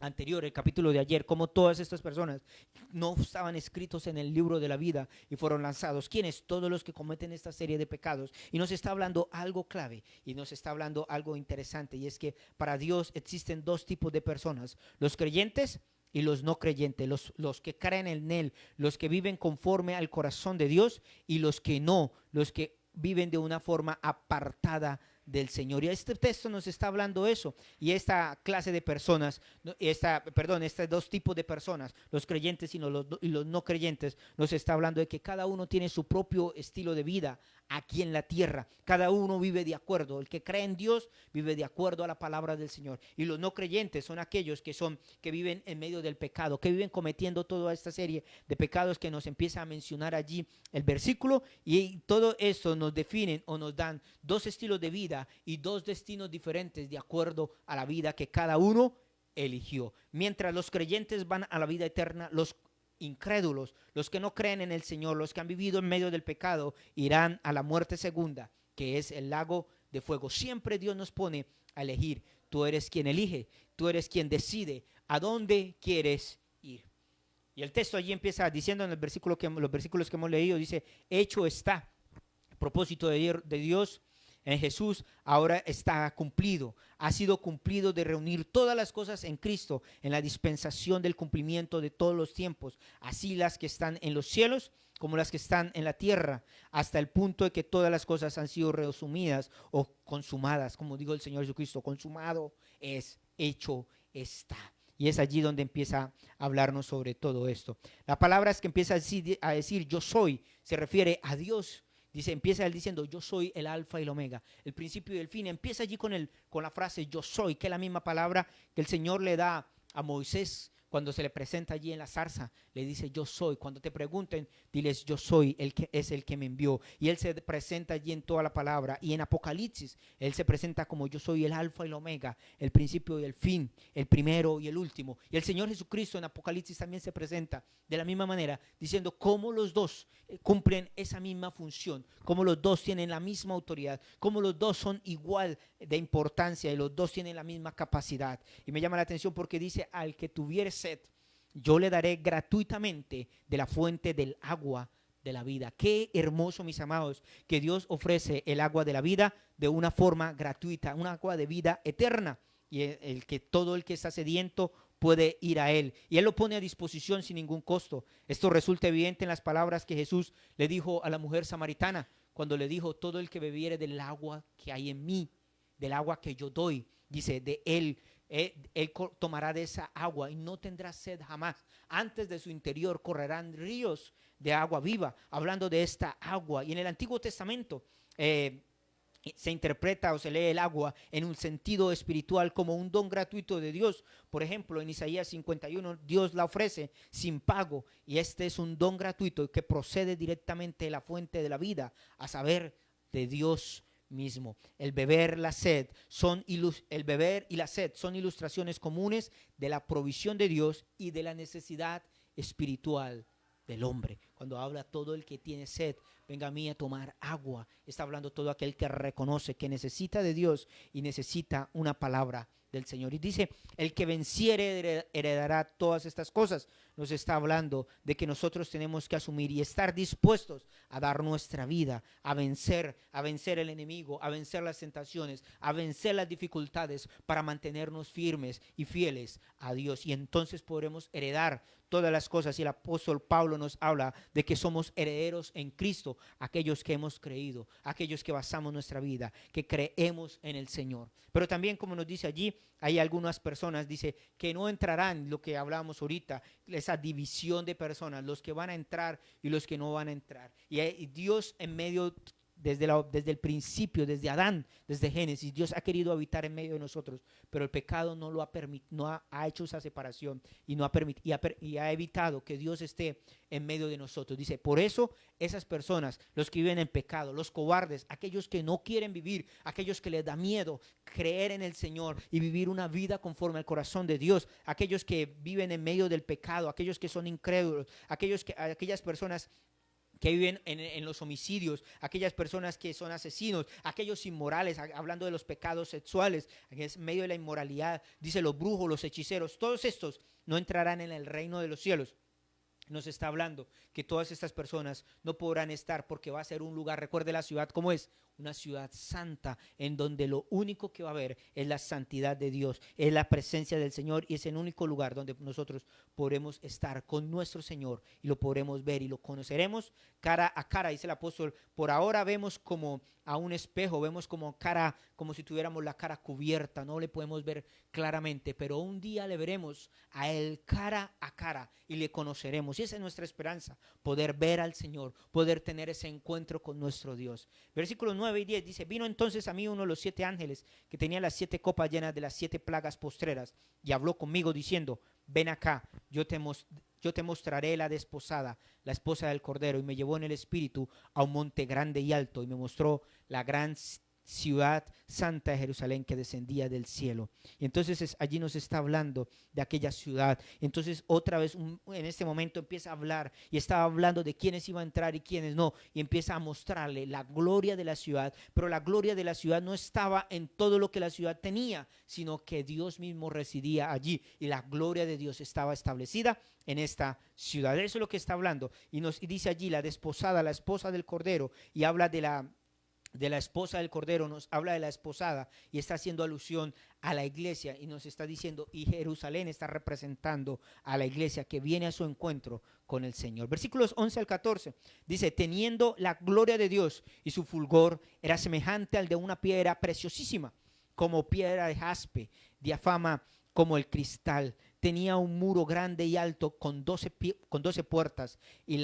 el capítulo de ayer, como todas estas personas no estaban escritos en el libro de la vida y fueron lanzados. ¿Quiénes? Todos los que cometen esta serie de pecados. Y nos está hablando algo clave, y nos está hablando algo interesante, y es que para Dios existen dos tipos de personas: los creyentes y los no creyentes, los que creen en Él, los que viven conforme al corazón de Dios, y los que no, los que viven de una forma apartada del Señor. Y este texto nos está hablando eso, y esta clase de personas, estos dos tipos de personas, los creyentes y los no creyentes, nos está hablando de que cada uno tiene su propio estilo de vida aquí en la tierra. Cada uno vive de acuerdo. El que cree en Dios vive de acuerdo a la palabra del Señor, y los no creyentes son aquellos que viven en medio del pecado, que viven cometiendo toda esta serie de pecados que nos empieza a mencionar allí el versículo. Y todo eso nos definen o nos dan dos estilos de vida y dos destinos diferentes de acuerdo a la vida que cada uno eligió. Mientras los creyentes van a la vida eterna, los incrédulos, los que no creen en el Señor, los que han vivido en medio del pecado, irán a la muerte segunda, que es el lago de fuego. Siempre Dios nos pone a elegir. Tú eres quien elige, tú eres quien decide a dónde quieres ir. Y el texto allí empieza diciendo en los versículos que hemos leído, dice, hecho está. El propósito de Dios en Jesús ahora está cumplido, ha sido cumplido, de reunir todas las cosas en Cristo, en la dispensación del cumplimiento de todos los tiempos, así las que están en los cielos como las que están en la tierra, hasta el punto de que todas las cosas han sido resumidas o consumadas, como dijo el Señor Jesucristo, consumado es, hecho está. Y es allí donde empieza a hablarnos sobre todo esto. La palabra es que empieza a decir yo soy, se refiere a Dios. Dice, empieza él diciendo yo soy el alfa y el omega, el principio y el fin. Empieza allí con la frase yo soy, que es la misma palabra que el Señor le da a Moisés cuando se le presenta allí en la zarza. Le dice yo soy. Cuando te pregunten, diles yo soy el que es el que me envió. Y él se presenta allí en toda la palabra. Y en Apocalipsis él se presenta como yo soy el alfa y el omega, el principio y el fin, el primero y el último. Y el Señor Jesucristo en Apocalipsis también se presenta de la misma manera, diciendo cómo los dos cumplen esa misma función, cómo los dos tienen la misma autoridad, cómo los dos son igual de importancia y los dos tienen la misma capacidad. Y me llama la atención porque dice, al que tuviere sed, yo le daré gratuitamente de la fuente del agua de la vida. Qué hermoso, mis amados, que Dios ofrece el agua de la vida de una forma gratuita, un agua de vida eterna. Y todo el que está sediento puede ir a él, y él lo pone a disposición sin ningún costo. Esto resulta evidente en las palabras que Jesús le dijo a la mujer samaritana, cuando le dijo, todo el que bebiere del agua que hay en mí, del agua que yo doy, dice, de él tomará de esa agua y no tendrá sed jamás. Antes de su interior correrán ríos de agua viva, hablando de esta agua. Y en el Antiguo Testamento se interpreta o se lee el agua en un sentido espiritual como un don gratuito de Dios. Por ejemplo, en Isaías 51, Dios la ofrece sin pago, y este es un don gratuito que procede directamente de la fuente de la vida, a saber, de Dios mismo. El beber y la sed son ilustraciones comunes de la provisión de Dios y de la necesidad espiritual del hombre. Cuando habla todo el que tiene sed, venga a mí a tomar agua, está hablando todo aquel que reconoce que necesita de Dios y necesita una palabra del Señor. Y dice, el que venciere heredará todas estas cosas. Nos está hablando de que nosotros tenemos que asumir y estar dispuestos a dar nuestra vida, a vencer el enemigo, a vencer las tentaciones, a vencer las dificultades, para mantenernos firmes y fieles a Dios. Y entonces podremos heredar todas las cosas. Y el apóstol Pablo nos habla de que somos herederos en Cristo, aquellos que hemos creído, aquellos que basamos nuestra vida, que creemos en el Señor. Pero también, como nos dice allí, hay algunas personas, dice, que no entrarán, lo que hablábamos ahorita, esa división de personas, los que van a entrar y los que no van a entrar. Y Dios en medio, desde el principio, desde Adán, desde Génesis, Dios ha querido habitar en medio de nosotros, pero el pecado no lo ha permitido, ha hecho esa separación y no ha permitido, y ha evitado que Dios esté en medio de nosotros. Dice, por eso esas personas, los que viven en pecado, los cobardes, aquellos que no quieren vivir, aquellos que les da miedo creer en el Señor y vivir una vida conforme al corazón de Dios, aquellos que viven en medio del pecado, aquellos que son incrédulos, aquellas personas que viven en los homicidios, aquellas personas que son asesinos, aquellos inmorales, hablando de los pecados sexuales, en medio de la inmoralidad, dice los brujos, los hechiceros, todos estos no entrarán en el reino de los cielos. Nos está hablando que todas estas personas no podrán estar, porque va a ser un lugar, recuerde la ciudad como es, una ciudad santa, en donde lo único que va a haber es la santidad de Dios, es la presencia del Señor, y es el único lugar donde nosotros podremos estar con nuestro Señor y lo podremos ver y lo conoceremos cara a cara. Dice el apóstol, por ahora vemos como a un espejo, vemos como si tuviéramos la cara cubierta, no le podemos ver claramente, pero un día le veremos a Él cara a cara y le conoceremos. Y esa es nuestra esperanza, poder ver al Señor, poder tener ese encuentro con nuestro Dios. Versículos 9 y 10 dice, vino entonces a mí uno de los 7 ángeles que tenía las 7 copas llenas de las 7 plagas postreras, y habló conmigo diciendo, ven acá, yo te mostraré la desposada, la esposa del Cordero. Y me llevó en el espíritu a un monte grande y alto, y me mostró la gran ciudad santa de Jerusalén, que descendía del cielo. Y entonces allí nos está hablando de aquella ciudad. Entonces otra vez en este momento empieza a hablar, y estaba hablando de quiénes iban a entrar y quiénes no, y empieza a mostrarle la gloria de la ciudad. Pero la gloria de la ciudad no estaba en todo lo que la ciudad tenía, sino que Dios mismo residía allí, y la gloria de Dios estaba establecida en esta ciudad. Eso es lo que está hablando. Y dice allí la desposada, la esposa del Cordero, y habla de la esposa del Cordero, nos habla de la esposada, y está haciendo alusión a la iglesia, y nos está diciendo, y Jerusalén está representando a la iglesia que viene a su encuentro con el Señor. Versículos 11 al 14 dice, teniendo la gloria de Dios, y su fulgor era semejante al de una piedra preciosísima, como piedra de jaspe, diafama como el cristal, tenía un muro grande y alto con 12 puertas y en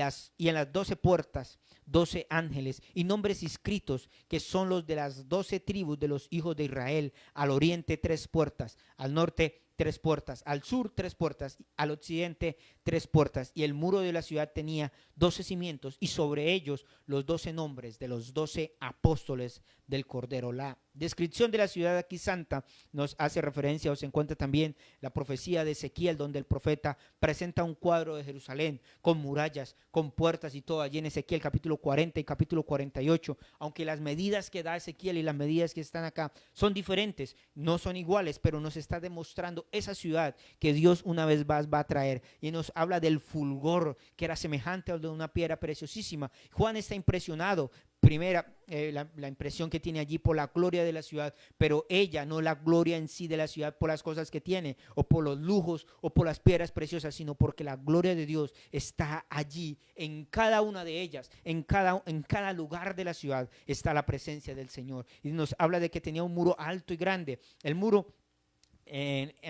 las 12 puertas 12 ángeles y nombres inscritos que son los de las 12 tribus de los hijos de Israel. Al oriente 3 puertas, al norte 3 puertas, al sur 3 puertas, al occidente 3 puertas. Y el muro de la ciudad tenía 12 cimientos y sobre ellos los 12 nombres de los 12 apóstoles del Cordero. La descripción de la ciudad aquí santa nos hace referencia, o se encuentra también la profecía de Ezequiel, donde el profeta presenta un cuadro de Jerusalén con murallas, con puertas y todo, allí en Ezequiel capítulo 40 y capítulo 48, aunque las medidas que da Ezequiel y las medidas que están acá son diferentes, no son iguales, pero nos está demostrando esa ciudad que Dios una vez más va a traer, y nos habla del fulgor que era semejante al de una piedra preciosísima. Juan está impresionado. Primera, la impresión que tiene allí por la gloria de la ciudad, pero ella, no la gloria en sí de la ciudad por las cosas que tiene, o por los lujos, o por las piedras preciosas, sino porque la gloria de Dios está allí, en cada una de ellas, en cada lugar de la ciudad está la presencia del Señor. Y nos habla de que tenía un muro alto y grande. El muro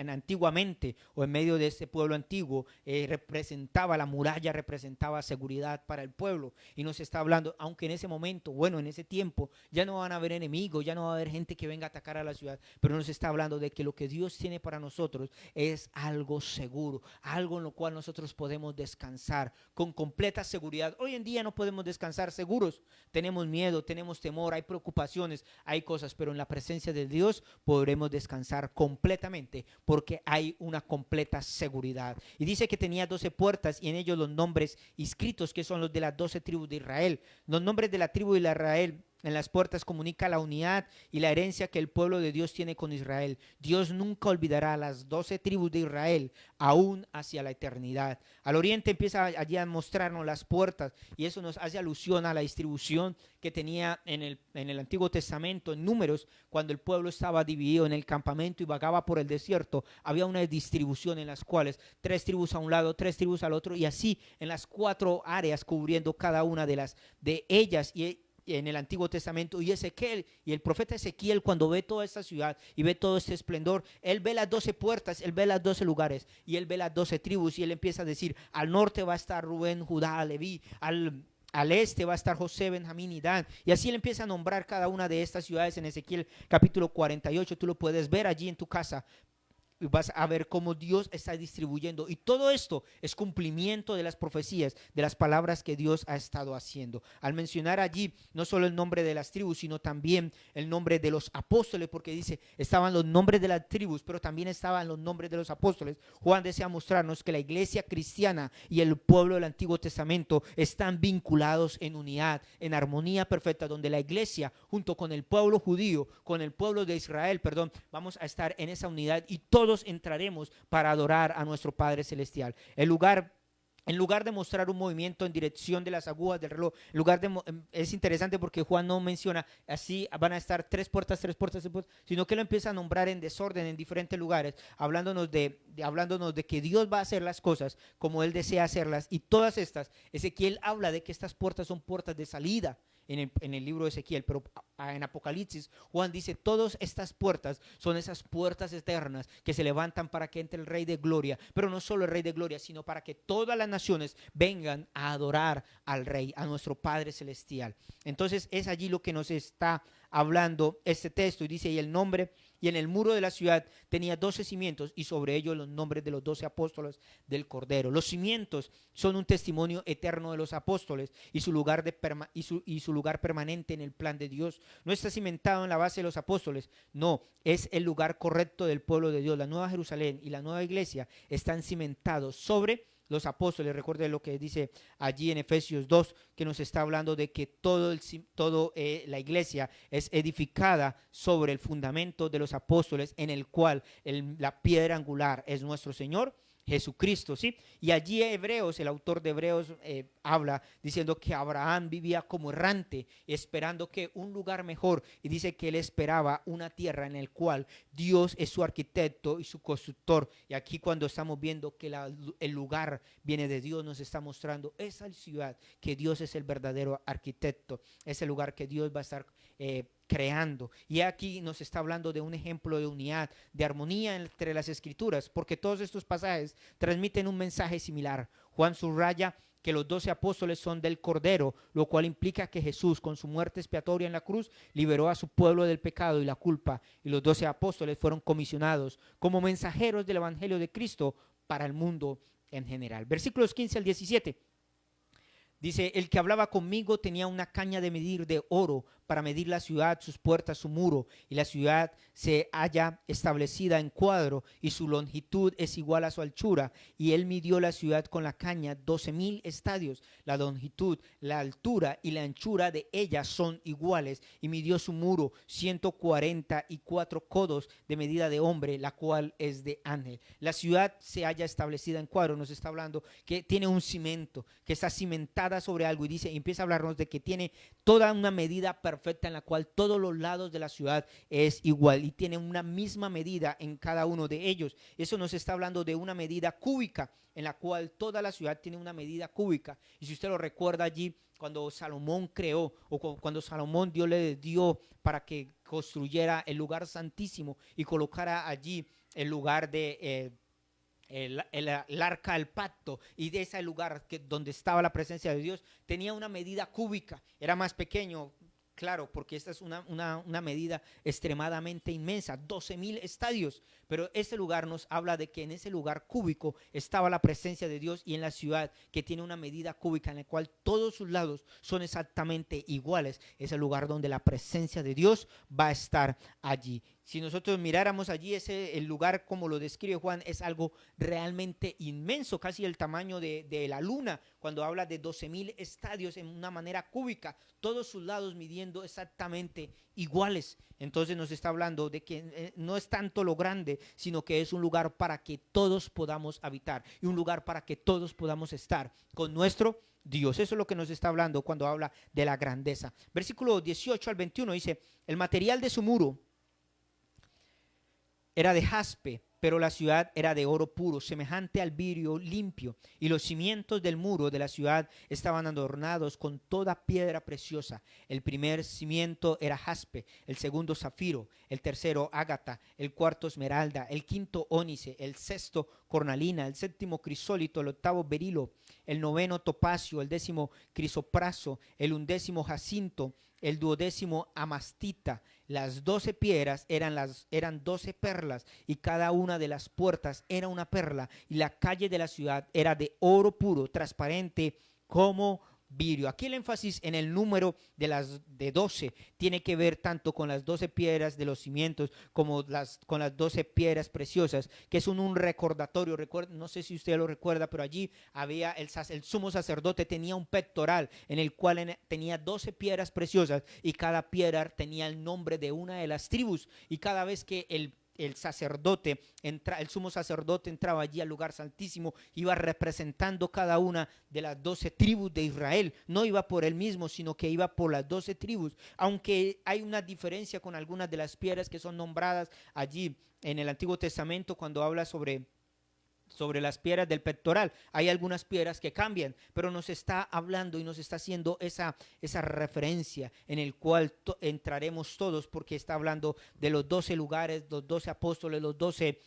antiguamente, o en medio de ese pueblo antiguo, representaba la muralla, representaba seguridad para el pueblo, y nos está hablando, aunque en ese momento, bueno, en ese tiempo ya no van a haber enemigos, ya no va a haber gente que venga a atacar a la ciudad, pero nos está hablando de que lo que Dios tiene para nosotros es algo seguro, algo en lo cual nosotros podemos descansar con completa seguridad. Hoy en día no podemos descansar seguros, tenemos miedo, tenemos temor, hay preocupaciones, hay cosas, pero en la presencia de Dios podremos descansar completamente, porque hay una completa seguridad. Y dice que tenía 12 puertas y en ellos los nombres inscritos, que son los de las 12 tribus de Israel. Los nombres de la tribu de Israel en las puertas comunica la unidad y la herencia que el pueblo de Dios tiene con Israel. Dios nunca olvidará a las 12 tribus de Israel, aún hacia la eternidad. Al oriente empieza allí a mostrarnos las puertas, y eso nos hace alusión a la distribución que tenía en el Antiguo Testamento, en Números, cuando el pueblo estaba dividido en el campamento y vagaba por el desierto. Había una distribución en las cuales 3 tribus a un lado, 3 tribus al otro, y así en las 4 áreas, cubriendo cada una de ellas. Y en el Antiguo Testamento, y Ezequiel, y el profeta Ezequiel, cuando ve toda esta ciudad y ve todo este esplendor, él ve las 12 puertas, él ve las 12 lugares, y él ve las 12 tribus, y él empieza a decir: al norte va a estar Rubén, Judá, Leví, al este va a estar José, Benjamín y Dan. Y así él empieza a nombrar cada una de estas ciudades en Ezequiel capítulo 48. Tú lo puedes ver allí en tu casa. Y vas a ver cómo Dios está distribuyendo, y todo esto es cumplimiento de las profecías, de las palabras que Dios ha estado haciendo. Al mencionar allí no solo el nombre de las tribus, sino también el nombre de los apóstoles, porque dice, estaban los nombres de las tribus, pero también estaban los nombres de los apóstoles. Juan desea mostrarnos que la iglesia cristiana y el pueblo del Antiguo Testamento están vinculados en unidad, en armonía perfecta, donde la iglesia junto con el pueblo judío, con el pueblo de Israel, vamos a estar en esa unidad, y todos entraremos para adorar a nuestro Padre Celestial. En lugar de mostrar un movimiento en dirección de las agujas del reloj, es interesante porque Juan no menciona así van a estar 3 puertas, 3 puertas, 3 puertas, sino que lo empieza a nombrar en desorden en diferentes lugares, hablándonos de que Dios va a hacer las cosas como Él desea hacerlas. Y todas estas, Ezequiel habla de que estas puertas son puertas de salida en el libro de Ezequiel, pero en Apocalipsis Juan dice: todas estas puertas son esas puertas eternas que se levantan para que entre el Rey de Gloria, pero no solo el Rey de Gloria, sino para que todas las naciones vengan a adorar al Rey, a nuestro Padre Celestial. Entonces es allí lo que nos está hablando este texto, y dice: y el nombre, y en el muro de la ciudad tenía 12 cimientos, y sobre ellos los nombres de los 12 apóstoles del Cordero. Los cimientos son un testimonio eterno de los apóstoles y su lugar permanente en el plan de Dios. No está cimentado en la base de los apóstoles, no, es el lugar correcto del pueblo de Dios. La Nueva Jerusalén y la nueva iglesia están cimentados sobre los apóstoles. Recuerde lo que dice allí en Efesios 2, que nos está hablando de que la iglesia es edificada sobre el fundamento de los apóstoles, en el cual la piedra angular es nuestro Señor Jesucristo, ¿sí? Y allí Hebreos, el autor de Hebreos habla diciendo que Abraham vivía como errante, esperando que un lugar mejor, y dice que él esperaba una tierra en el cual Dios es su arquitecto y su constructor. Y aquí, cuando estamos viendo que el lugar viene de Dios, nos está mostrando esa ciudad, que Dios es el verdadero arquitecto, es el lugar que Dios va a estar creando. Y aquí nos está hablando de un ejemplo de unidad, de armonía entre las escrituras, porque todos estos pasajes transmiten un mensaje similar. Juan subraya que los 12 apóstoles son del Cordero, lo cual implica que Jesús, con su muerte expiatoria en la cruz, liberó a su pueblo del pecado y la culpa, y los 12 apóstoles fueron comisionados como mensajeros del Evangelio de Cristo para el mundo en general. Versículos 15 al 17. Dice, el que hablaba conmigo tenía una caña de medir de oro para medir la ciudad, sus puertas, su muro, y la ciudad se halla establecida en cuadro, y su longitud es igual a su anchura, y él midió la ciudad con la caña 12,000 estadios, la longitud, la altura y la anchura de ella son iguales, y midió su muro 144 codos de medida de hombre, la cual es de ángel. La ciudad se halla establecida en cuadro, nos está hablando que tiene un cimento, que está cimentada sobre algo, y dice, y empieza a hablarnos de que tiene toda una medida perfecta en la cual todos los lados de la ciudad es igual y tiene una misma medida en cada uno de ellos. Eso nos está hablando de una medida cúbica en la cual toda la ciudad tiene una medida cúbica. Y si usted lo recuerda allí, cuando Salomón creó o cuando Salomón Dios le dio para que construyera el lugar santísimo y colocara allí el lugar de el arca del pacto, y de ese lugar donde estaba la presencia de Dios tenía una medida cúbica, era más pequeño, claro, porque esta es una medida extremadamente inmensa, 12,000 estadios, pero ese lugar nos habla de que en ese lugar cúbico estaba la presencia de Dios, y en la ciudad que tiene una medida cúbica en la cual todos sus lados son exactamente iguales, es el lugar donde la presencia de Dios va a estar allí. Si nosotros miráramos allí, el lugar como lo describe Juan es algo realmente inmenso, casi el tamaño de la luna, cuando habla de 12,000 estadios en una manera cúbica, todos sus lados midiendo exactamente iguales. Entonces nos está hablando de que no es tanto lo grande, sino que es un lugar para que todos podamos habitar y un lugar para que todos podamos estar con nuestro Dios. Eso es lo que nos está hablando cuando habla de la grandeza. Versículo 18 al 21 dice, el material de su muro era de jaspe, pero la ciudad era de oro puro, semejante al vidrio limpio, y los cimientos del muro de la ciudad estaban adornados con toda piedra preciosa. El primer cimiento era jaspe, el segundo zafiro, el tercero ágata, el cuarto esmeralda, el quinto ónice, el sexto cornalina, el séptimo crisólito, el octavo berilo, el noveno topacio, el décimo crisopraso, el undécimo jacinto, el duodécimo amastita. Las 12 piedras eran 12 perlas, y cada una de las puertas era una perla, y la calle de la ciudad era de oro puro, transparente como vidrio. Aquí el énfasis en el número de 12 tiene que ver tanto con las 12 piedras de los cimientos como con las 12 piedras preciosas, que son un recordatorio. No sé si usted lo recuerda, pero allí había el sumo sacerdote tenía un pectoral en el cual tenía 12 piedras preciosas, y cada piedra tenía el nombre de una de las tribus, y cada vez que el sumo sacerdote entraba allí al lugar santísimo, iba representando cada una de las 12 tribus de Israel. No iba por él mismo, sino que iba por las 12 tribus, aunque hay una diferencia con algunas de las piedras que son nombradas allí en el Antiguo Testamento cuando habla sobre las piedras del pectoral. Hay algunas piedras que cambian, pero nos está hablando y nos está haciendo esa referencia en el cual entraremos todos, porque está hablando de los 12 lugares, los 12 apóstoles, los 12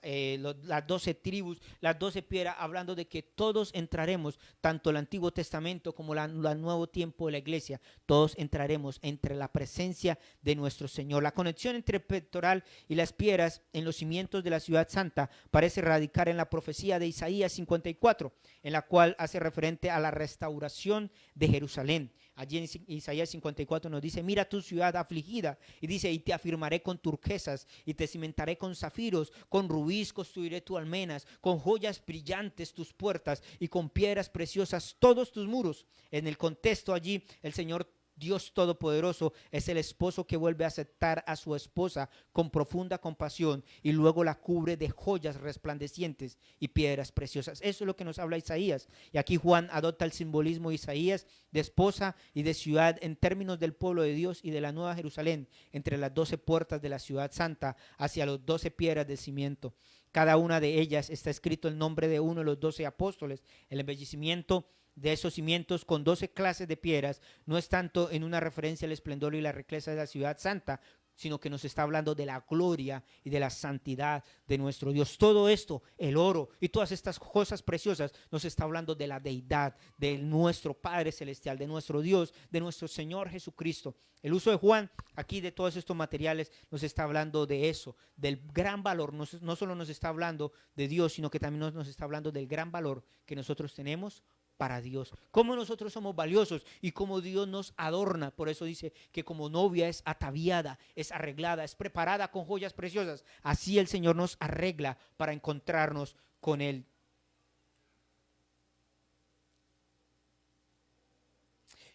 las 12 tribus, las 12 piedras, hablando de que todos entraremos, tanto el Antiguo Testamento como el Nuevo Tiempo de la iglesia, todos entraremos entre la presencia de nuestro Señor. La conexión entre el pectoral y las piedras en los cimientos de la ciudad santa parece radicar en la profecía de Isaías 54, en la cual hace referente a la restauración de Jerusalén. Allí en Isaías 54 nos dice, mira tu ciudad afligida, y dice, y te afirmaré con turquesas, y te cimentaré con zafiros, con rubíes construiré tus almenas, con joyas brillantes tus puertas, y con piedras preciosas todos tus muros. En el contexto allí, el Señor Dios Todopoderoso es el esposo que vuelve a aceptar a su esposa con profunda compasión, y luego la cubre de joyas resplandecientes y piedras preciosas. Eso es lo que nos habla Isaías, y aquí Juan adopta el simbolismo de Isaías de esposa y de ciudad en términos del pueblo de Dios y de la Nueva Jerusalén, entre las 12 puertas de la ciudad santa hacia los 12 piedras del cimiento. Cada una de ellas está escrito el nombre de uno de los 12 apóstoles. El embellecimiento de esos cimientos con 12 clases de piedras no es tanto en una referencia al esplendor y la riqueza de la ciudad santa, sino que nos está hablando de la gloria y de la santidad de nuestro Dios. Todo esto, el oro y todas estas cosas preciosas, nos está hablando de la deidad, de nuestro Padre Celestial, de nuestro Dios, de nuestro Señor Jesucristo. El uso de Juan aquí de todos estos materiales nos está hablando de eso, del gran valor. No solo nos está hablando de Dios, sino que también nos está hablando del gran valor que nosotros tenemos para Dios, cómo nosotros somos valiosos y cómo Dios nos adorna. Por eso dice que como novia es ataviada, es arreglada, es preparada con joyas preciosas. Así el Señor nos arregla para encontrarnos con Él.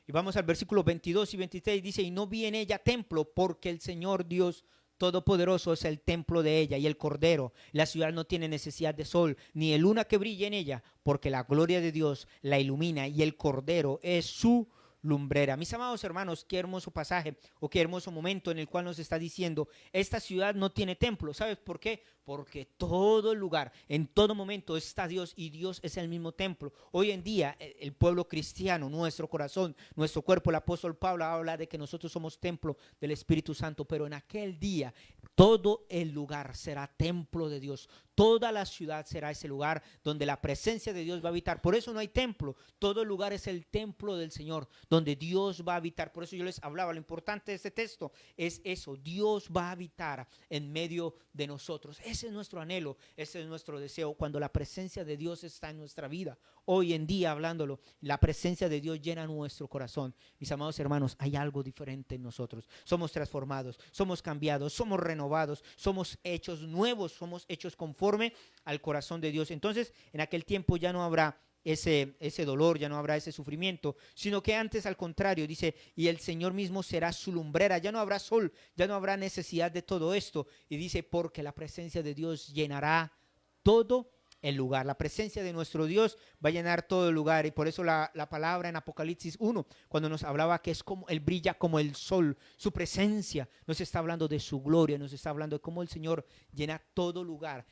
Y vamos al versículo 22 y 23, dice, y no vi en ella templo, porque el Señor Dios Todopoderoso es el templo de ella y el Cordero. La ciudad no tiene necesidad de sol, ni de luna que brille en ella, porque la gloria de Dios la ilumina y el Cordero es su lumbrera. Mis amados hermanos, qué hermoso pasaje o qué hermoso momento en el cual nos está diciendo, esta ciudad no tiene templo. ¿Sabes por qué? Porque todo el lugar, en todo momento está Dios y Dios es el mismo templo. Hoy en día el pueblo cristiano, nuestro corazón, nuestro cuerpo, el apóstol Pablo habla de que nosotros somos templo del Espíritu Santo, pero en aquel día todo el lugar será templo de Dios. Toda la ciudad será ese lugar donde la presencia de Dios va a habitar. Por eso no hay templo. Todo el lugar es el templo del Señor, donde Dios va a habitar. Por eso yo les hablaba, lo importante de este texto es eso. Dios va a habitar en medio de nosotros. Ese es nuestro anhelo, ese es nuestro deseo. Cuando la presencia de Dios está en nuestra vida, hoy en día hablándolo, la presencia de Dios llena nuestro corazón. Mis amados hermanos, hay algo diferente en nosotros. Somos transformados, somos cambiados, somos renovados, somos hechos nuevos, somos hechos conforme al corazón de Dios. Entonces, en aquel tiempo ya no habrá ese dolor, ya no habrá ese sufrimiento, sino que antes al contrario, dice, y el Señor mismo será su lumbrera. Ya no habrá sol, ya no habrá necesidad de todo esto. Y dice, porque la presencia de Dios llenará todo el lugar. La presencia de nuestro Dios va a llenar todo el lugar. Y por eso la palabra en Apocalipsis 1, cuando nos hablaba que es como Él brilla como el sol, su presencia nos está hablando de su gloria, nos está hablando de cómo el Señor llena todo lugar.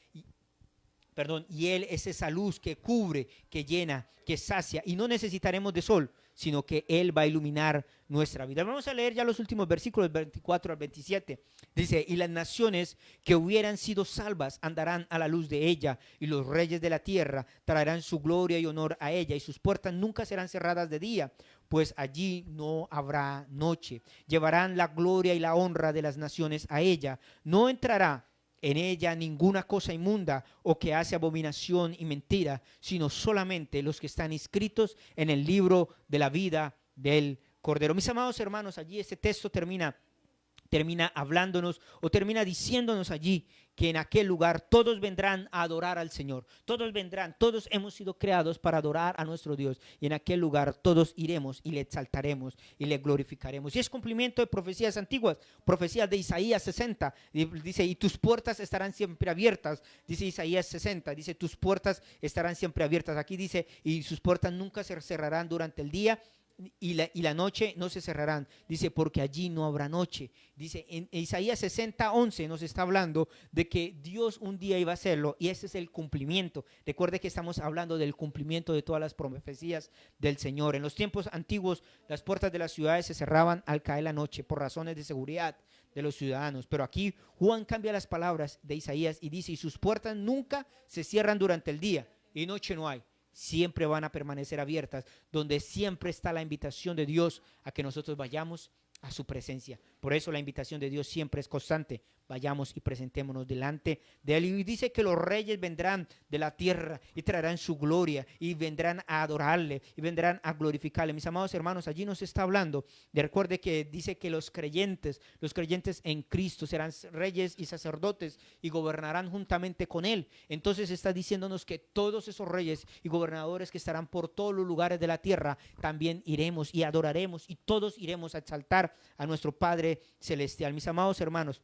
Y Él es esa luz que cubre, que llena, que sacia, y no necesitaremos de sol, sino que Él va a iluminar nuestra vida. Vamos a leer ya los últimos versículos, 24 al 27. Dice, y las naciones que hubieran sido salvas andarán a la luz de ella, y los reyes de la tierra traerán su gloria y honor a ella, y sus puertas nunca serán cerradas de día, pues allí no habrá noche. Llevarán la gloria y la honra de las naciones a ella. No entrará en ella ninguna cosa inmunda o que hace abominación y mentira, sino solamente los que están inscritos en el libro de la vida del Cordero. Mis amados hermanos, allí este texto termina hablándonos o termina diciéndonos allí que en aquel lugar todos vendrán a adorar al Señor. Todos vendrán, todos hemos sido creados para adorar a nuestro Dios. Y en aquel lugar todos iremos y le exaltaremos y le glorificaremos. Y es cumplimiento de profecías antiguas, profecías de Isaías 60. Dice, y tus puertas estarán siempre abiertas. Dice Isaías 60, dice, tus puertas estarán siempre abiertas. Aquí dice, y sus puertas nunca se cerrarán durante el día, y la noche no se cerrarán. Dice, porque allí no habrá noche. Dice, en Isaías 60:11 nos está hablando de que Dios un día iba a hacerlo, y ese es el cumplimiento. Recuerde que estamos hablando del cumplimiento de todas las profecías del Señor. En los tiempos antiguos, las puertas de las ciudades se cerraban al caer la noche por razones de seguridad de los ciudadanos. Pero aquí Juan cambia las palabras de Isaías y dice, y sus puertas nunca se cierran durante el día, y noche no hay. Siempre van a permanecer abiertas, donde siempre está la invitación de Dios a que nosotros vayamos a su presencia. Por eso la invitación de Dios siempre es constante. Vayamos y presentémonos delante de Él. Y dice que los reyes vendrán de la tierra y traerán su gloria y vendrán a adorarle y vendrán a glorificarle. Mis amados hermanos, allí nos está hablando de, recuerde que dice que los creyentes en Cristo serán reyes y sacerdotes y gobernarán juntamente con Él. Entonces está diciéndonos que todos esos reyes y gobernadores que estarán por todos los lugares de la tierra, también iremos y adoraremos, y todos iremos a exaltar a nuestro Padre Celestial. Mis amados hermanos,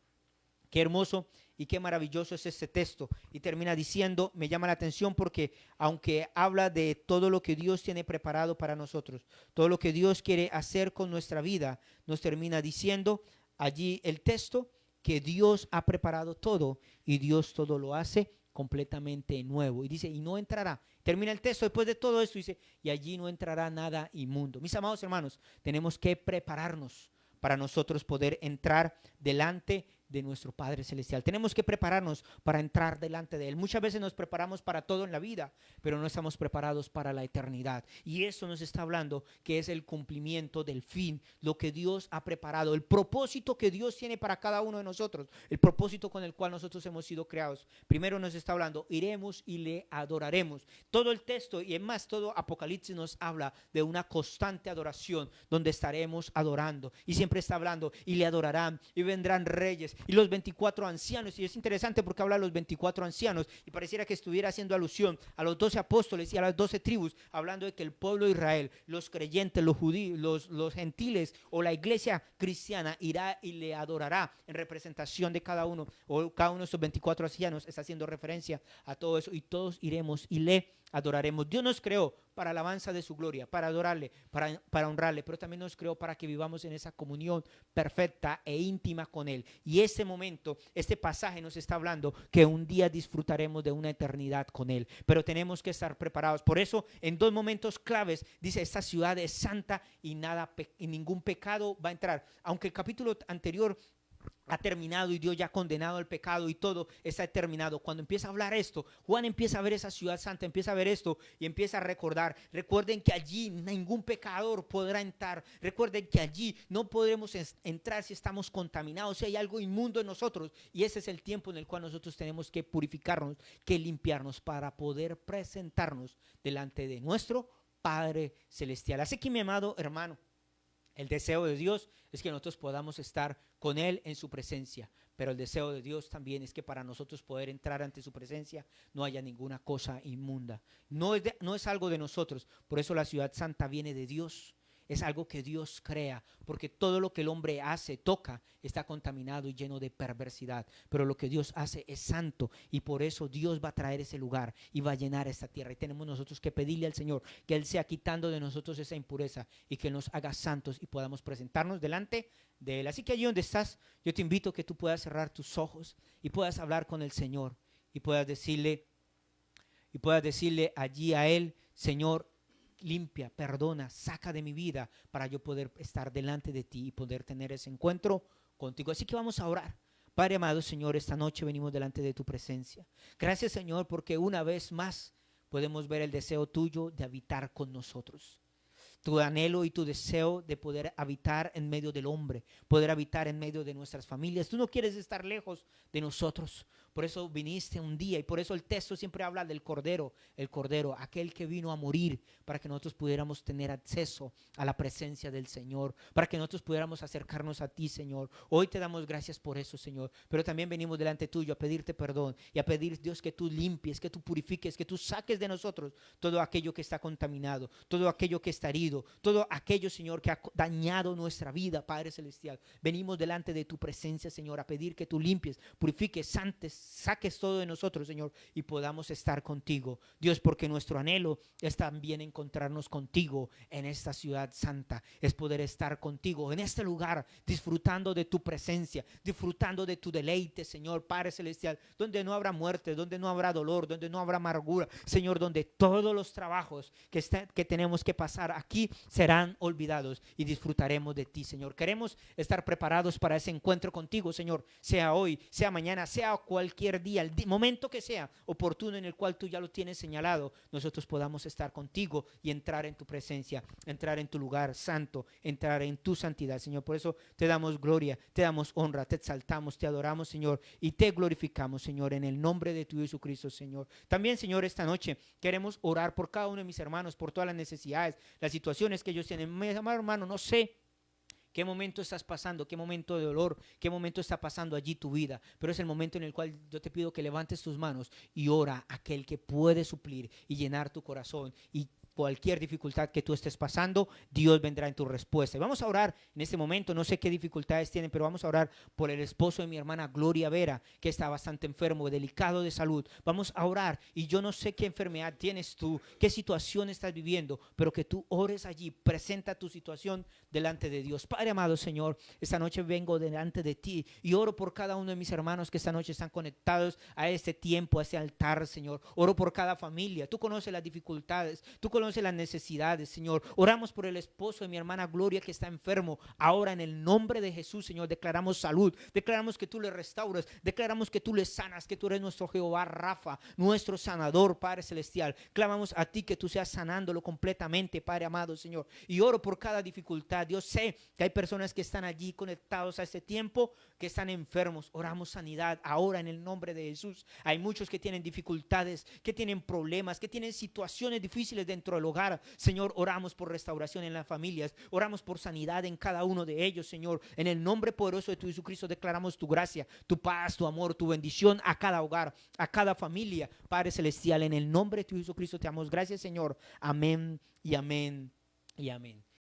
qué hermoso y qué maravilloso es este texto. Y termina diciendo, me llama la atención porque aunque habla de todo lo que Dios tiene preparado para nosotros, todo lo que Dios quiere hacer con nuestra vida, nos termina diciendo allí el texto que Dios ha preparado todo y Dios todo lo hace completamente nuevo. Y dice, y no entrará. termina el texto después de todo esto, dice, y allí no entrará nada inmundo. Mis amados hermanos, tenemos que prepararnos para nosotros poder entrar delante de nuestro Padre Celestial. Tenemos que prepararnos para entrar delante de Él. Muchas veces nos preparamos para todo en la vida, pero no estamos preparados para la eternidad. Y eso nos está hablando que es el cumplimiento del fin, lo que Dios ha preparado, el propósito que Dios tiene para cada uno de nosotros, el propósito con el cual nosotros hemos sido creados. Primero nos está hablando, iremos y le adoraremos. Todo el texto y en más todo Apocalipsis nos habla de una constante adoración donde estaremos adorando. Y siempre está hablando, y le adorarán, y vendrán reyes, y los 24 ancianos, y es interesante porque habla de los 24 ancianos, y pareciera que estuviera haciendo alusión a los 12 apóstoles y a las 12 tribus, hablando de que el pueblo de Israel, los creyentes, los judíos, los gentiles, o la iglesia cristiana, irá y le adorará en representación de cada uno, o cada uno de esos 24 ancianos está haciendo referencia a todo eso, y todos iremos y le adoraremos. Dios nos creó para alabanza de su gloria, para adorarle, para honrarle, pero también nos creó para que vivamos en esa comunión perfecta e íntima con Él. Y este momento, este pasaje nos está hablando que un día disfrutaremos de una eternidad con Él, pero tenemos que estar preparados. Por eso, en dos momentos claves, dice, esta ciudad es santa y ningún pecado va a entrar. Aunque el capítulo anterior ha terminado y Dios ya ha condenado el pecado y todo está terminado. Cuando empieza a hablar esto, Juan empieza a ver esa ciudad santa, empieza a ver esto y empieza a recordar. Recuerden que allí ningún pecador podrá entrar. Recuerden que allí no podremos entrar si estamos contaminados, si hay algo inmundo en nosotros. Y ese es el tiempo en el cual nosotros tenemos que purificarnos, que limpiarnos para poder presentarnos delante de nuestro Padre Celestial. Así que, mi amado hermano, el deseo de Dios es que nosotros podamos estar con Él en su presencia, pero el deseo de Dios también es que para nosotros poder entrar ante su presencia no haya ninguna cosa inmunda. No es algo de nosotros, por eso la ciudad santa viene de Dios. Es algo que Dios crea, porque todo lo que el hombre hace, toca, está contaminado y lleno de perversidad. Pero lo que Dios hace es santo y por eso Dios va a traer ese lugar y va a llenar esta tierra. Y tenemos nosotros que pedirle al Señor que Él sea quitando de nosotros esa impureza y que nos haga santos y podamos presentarnos delante de Él. Así que allí donde estás, yo te invito a que tú puedas cerrar tus ojos y puedas hablar con el Señor y puedas decirle allí a Él, Señor, limpia, perdona, saca de mi vida para yo poder estar delante de ti y poder tener ese encuentro contigo. Así que vamos a orar. Padre amado, Señor, esta noche venimos delante de tu presencia. Gracias, Señor, porque una vez más podemos ver el deseo tuyo de habitar con nosotros. Tu anhelo y tu deseo de poder habitar en medio del hombre, poder habitar en medio de nuestras familias. Tú no quieres estar lejos de nosotros. Por eso viniste un día y por eso el texto siempre habla del Cordero, el Cordero, aquel que vino a morir para que nosotros pudiéramos tener acceso a la presencia del Señor, para que nosotros pudiéramos acercarnos a ti, Señor. Hoy te damos gracias por eso, Señor, pero también venimos delante tuyo a pedirte perdón y a pedir, Dios, que tú limpies, que tú purifiques, que tú saques de nosotros todo aquello que está contaminado, todo aquello que está herido, todo aquello, Señor, que ha dañado nuestra vida, Padre Celestial. Venimos delante de tu presencia, Señor, a pedir que tú limpies, purifiques, santes, saques todo de nosotros, Señor, y podamos estar contigo, Dios, porque nuestro anhelo es también encontrarnos contigo en esta ciudad santa, es poder estar contigo en este lugar, disfrutando de tu presencia, disfrutando de tu deleite, Señor, Padre Celestial, donde no habrá muerte, donde no habrá dolor, donde no habrá amargura, Señor, donde todos los trabajos que tenemos que pasar aquí serán olvidados y disfrutaremos de ti, Señor. Queremos estar preparados para ese encuentro contigo, Señor, sea hoy, sea mañana, sea cualquier día, el momento que sea oportuno en el cual tú ya lo tienes señalado, nosotros podamos estar contigo y entrar en tu presencia, entrar en tu lugar santo, entrar en tu santidad, Señor. Por eso te damos gloria, te damos honra, te exaltamos, te adoramos, Señor, y te glorificamos, Señor, en el nombre de tu Jesucristo, Señor. También, Señor, esta noche queremos orar por cada uno de mis hermanos, por todas las necesidades, las situaciones que ellos tienen. Mi amado hermano, no sé qué momento estás pasando, qué momento de dolor, qué momento está pasando allí tu vida, pero es el momento en el cual yo te pido que levantes tus manos y ora a aquel que puede suplir y llenar tu corazón y cualquier dificultad que tú estés pasando, Dios vendrá en tu respuesta. Y vamos a orar en este momento, no sé qué dificultades tienen, pero vamos a orar por el esposo de mi hermana Gloria Vera, que está bastante enfermo, delicado de salud. Vamos a orar, y yo no sé qué enfermedad tienes tú, qué situación estás viviendo, pero que tú ores allí, presenta tu situación delante de Dios. Padre amado Señor, esta noche vengo delante de ti y oro por cada uno de mis hermanos que esta noche están conectados a este tiempo, a este altar, Señor. Oro por cada familia. Tú conoces las dificultades, tú conoces las necesidades, Señor. Oramos por el esposo de mi hermana Gloria que está enfermo. Ahora en el nombre de Jesús, Señor, declaramos salud, declaramos que tú le restauras, declaramos que tú le sanas, que tú eres nuestro Jehová Rafa, nuestro sanador, Padre celestial. Clamamos a ti que tú seas sanándolo completamente, Padre amado, Señor. Y oro por cada dificultad. Dios, sé que hay personas que están allí conectados a este tiempo, que están enfermos. Oramos sanidad ahora en el nombre de Jesús. Hay muchos que tienen dificultades, que tienen problemas, que tienen situaciones difíciles dentro del hogar. Señor, oramos por restauración en las familias, oramos por sanidad en cada uno de ellos, Señor. En el nombre poderoso de tu Jesucristo declaramos tu gracia, tu paz, tu amor, tu bendición a cada hogar, a cada familia, Padre celestial. En el nombre de tu Jesucristo te damos gracias, Señor. Amén y amén y amén.